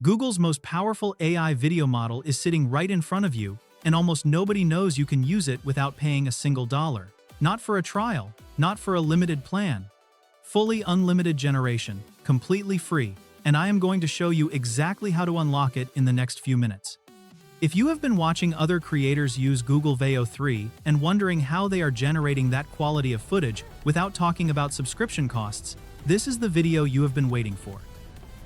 Google's most powerful AI video model is sitting right in front of you, and almost nobody knows you can use it without paying a single dollar. Not for a trial, not for a limited plan. Fully unlimited generation, completely free, and I am going to show you exactly how to unlock it in the next few minutes. If you have been watching other creators use Google Veo 3 and wondering how they are generating that quality of footage without talking about subscription costs, this is the video you have been waiting for.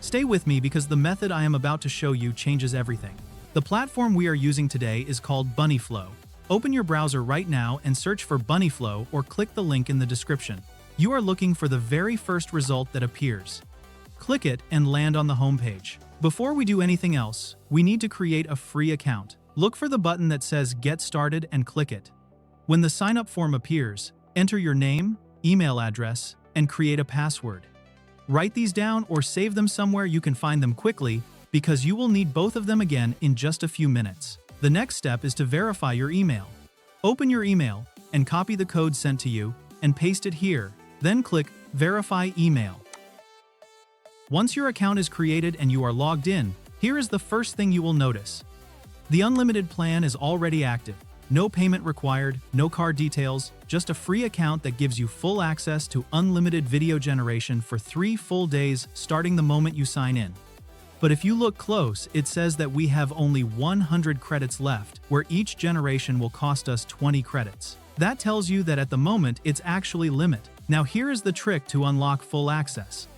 Stay with me because the method I am about to show you changes everything. The platform we are using today is called BunnyFlow. Open your browser right now and search for BunnyFlow or click the link in the description. You are looking for the very first result that appears. Click it and land on the homepage. Before we do anything else, we need to create a free account. Look for the button that says Get Started and click it. When the sign-up form appears, enter your name, email address, and create a password. Write these down or save them somewhere you can find them quickly, because you will need both of them again in just a few minutes. The next step is to verify your email. Open your email and copy the code sent to you and paste it here, then click Verify Email. Once your account is created and you are logged in, here is the first thing you will notice. The unlimited plan is already active. No payment required, no card details, just a free account that gives you full access to unlimited video generation for 3 full days starting the moment you sign in. But if you look close, it says that we have only 100 credits left, where each generation will cost us 20 credits. That tells you that at the moment it's actually limit. Now here is the trick to unlock full access.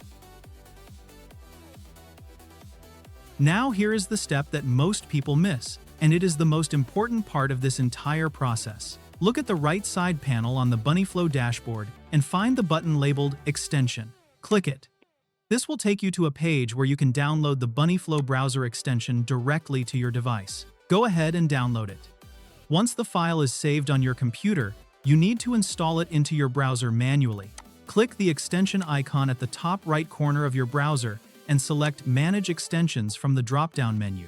Now here is the step that most people miss, and it is the most important part of this entire process. Look at the right side panel on the BunnyFlow dashboard and find the button labeled Extension. Click it. This will take you to a page where you can download the BunnyFlow browser extension directly to your device. Go ahead and download it. Once the file is saved on your computer, you need to install it into your browser manually. Click the extension icon at the top right corner of your browser and select Manage Extensions from the drop-down menu.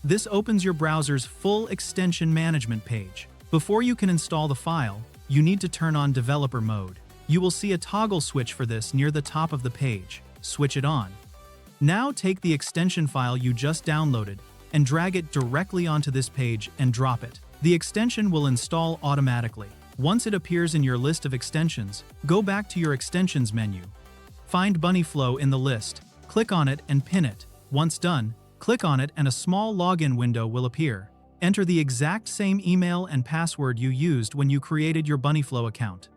This opens your browser's full extension management page. Before you can install the file, you need to turn on developer mode. You will see a toggle switch for this near the top of the page. Switch it on. Now take the extension file you just downloaded and drag it directly onto this page and drop it. The extension will install automatically. Once it appears in your list of extensions, go back to your extensions menu. Find BunnyFlow in the list. Click on it and pin it. Once done, click on it and a small login window will appear. Enter the exact same email and password you used when you created your BunnyFlow account.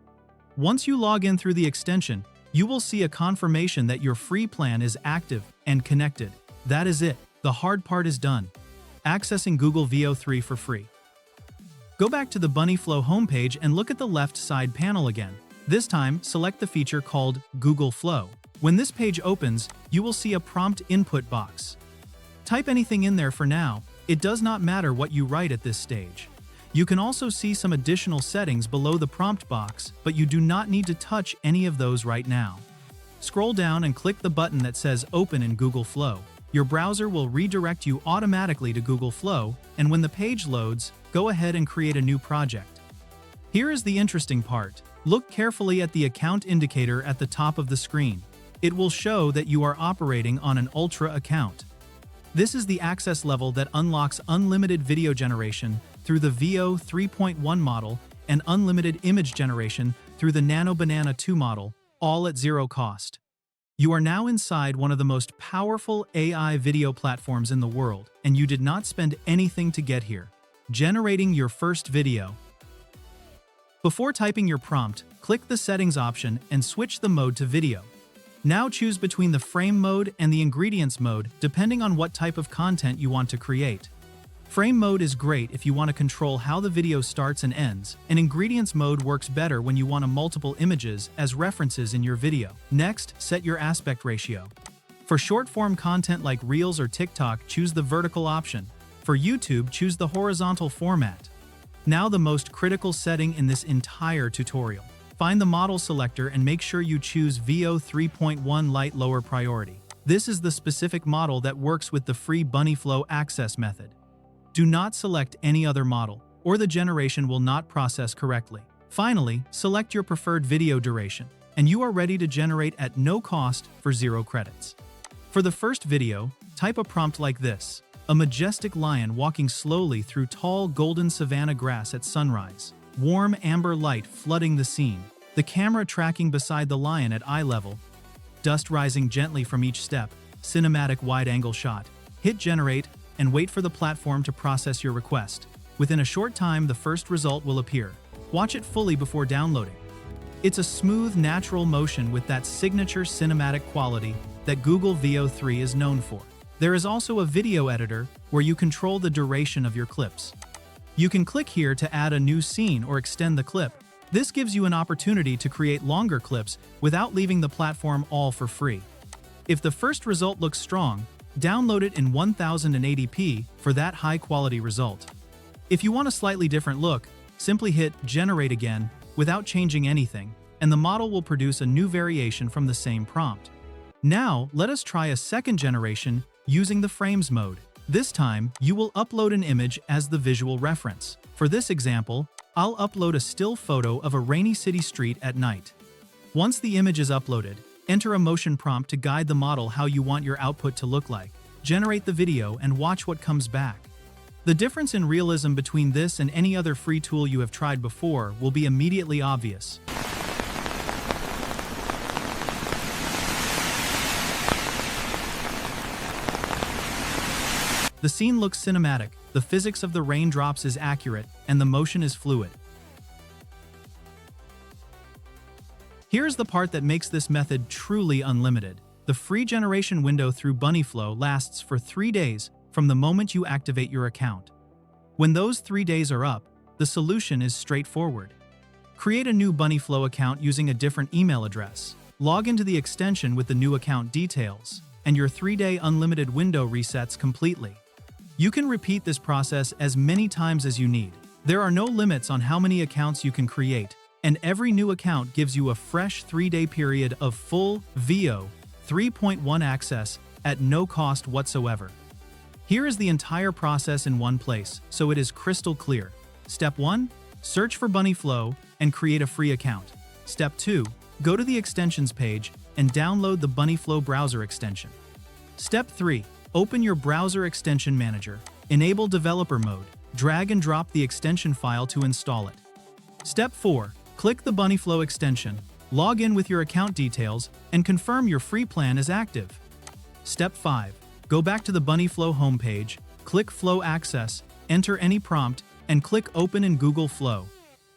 Once you log in through the extension, you will see a confirmation that your free plan is active and connected. That is it. The hard part is done. Accessing Google Veo 3 for free. Go back to the BunnyFlow homepage and look at the left side panel again. This time, select the feature called Google Flow. When this page opens, you will see a prompt input box. Type anything in there for now. It does not matter what you write at this stage. You can also see some additional settings below the prompt box, but you do not need to touch any of those right now. Scroll down and click the button that says Open in Google Flow. Your browser will redirect you automatically to Google Flow, and when the page loads, go ahead and create a new project. Here is the interesting part. Look carefully at the account indicator at the top of the screen. It will show that you are operating on an Ultra account. This is the access level that unlocks unlimited video generation through the Veo 3.1 model and unlimited image generation through the Nano Banana 2 model, all at zero cost. You are now inside one of the most powerful AI video platforms in the world, and you did not spend anything to get here. Generating your first video. Before typing your prompt, click the Settings option and switch the mode to video. Now choose between the frame mode and the ingredients mode depending on what type of content you want to create. Frame mode is great if you want to control how the video starts and ends, and ingredients mode works better when you want multiple images as references in your video. Next, set your aspect ratio. For short-form content like Reels or TikTok, choose the vertical option. For YouTube, choose the horizontal format. Now the most critical setting in this entire tutorial. Find the model selector and make sure you choose Veo 3.1 Lite Lower Priority. This is the specific model that works with the free BunnyFlow access method. Do not select any other model, or the generation will not process correctly. Finally, select your preferred video duration, and you are ready to generate at no cost for 0 credits. For the first video, Type a prompt like this: a majestic lion walking slowly through tall golden savanna grass at sunrise. Warm amber light flooding the scene. The camera tracking beside the lion at eye level. Dust rising gently from each step. Cinematic wide-angle shot. Hit generate and wait for the platform to process your request. Within a short time, the first result will appear. Watch it fully before downloading. It's a smooth, natural motion with that signature cinematic quality that Google Veo 3 is known for. There is also a video editor where you control the duration of your clips. You can click here to add a new scene or extend the clip. This gives you an opportunity to create longer clips without leaving the platform all for free. If the first result looks strong, download it in 1080p for that high-quality result. If you want a slightly different look, simply hit Generate again without changing anything, and the model will produce a new variation from the same prompt. Now, let us try a second generation using the Frames mode. This time, you will upload an image as the visual reference. For this example, I'll upload a still photo of a rainy city street at night. Once the image is uploaded, enter a motion prompt to guide the model how you want your output to look like. Generate the video and watch what comes back. The difference in realism between this and any other free tool you have tried before will be immediately obvious. The scene looks cinematic, the physics of the raindrops is accurate, and the motion is fluid. Here's the part that makes this method truly unlimited. The free generation window through BunnyFlow lasts for 3 days from the moment you activate your account. When those 3 days are up, the solution is straightforward. Create a new BunnyFlow account using a different email address. Log into the extension with the new account details, and your 3-day unlimited window resets completely. You can repeat this process as many times as you need. There are no limits on how many accounts you can create, and every new account gives you a fresh 3-day period of full Veo 3.1 access at no cost whatsoever. Here is the entire process in one place, so it is crystal clear. Step 1. Search for BunnyFlow and create a free account. Step 2. Go to the extensions page and download the BunnyFlow browser extension. Step 3. Open your browser extension manager, enable developer mode, drag and drop the extension file to install it. Step 4. Click the BunnyFlow extension, log in with your account details, and confirm your free plan is active. Step 5. Go back to the BunnyFlow homepage, click Flow Access, enter any prompt, and click Open in Google Flow.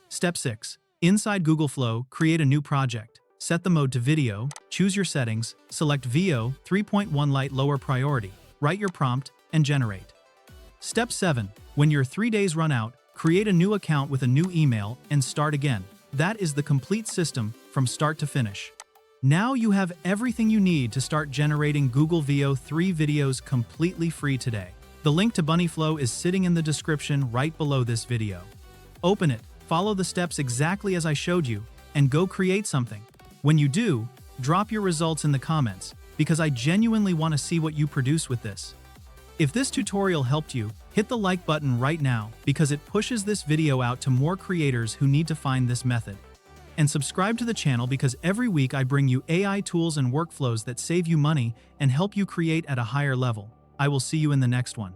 Step 6. Inside Google Flow, create a new project. Set the mode to video, choose your settings, select Veo 3.1 Lite lower priority, write your prompt, and generate. Step 7. When your 3 days run out, create a new account with a new email and start again. That is the complete system from start to finish. Now you have everything you need to start generating Google Veo 3 videos completely free today. The link to BunnyFlow is sitting in the description right below this video. Open it, follow the steps exactly as I showed you, and go create something. When you do, drop your results in the comments, because I genuinely want to see what you produce with this. If this tutorial helped you, hit the like button right now because it pushes this video out to more creators who need to find this method. And subscribe to the channel because every week I bring you AI tools and workflows that save you money and help you create at a higher level. I will see you in the next one.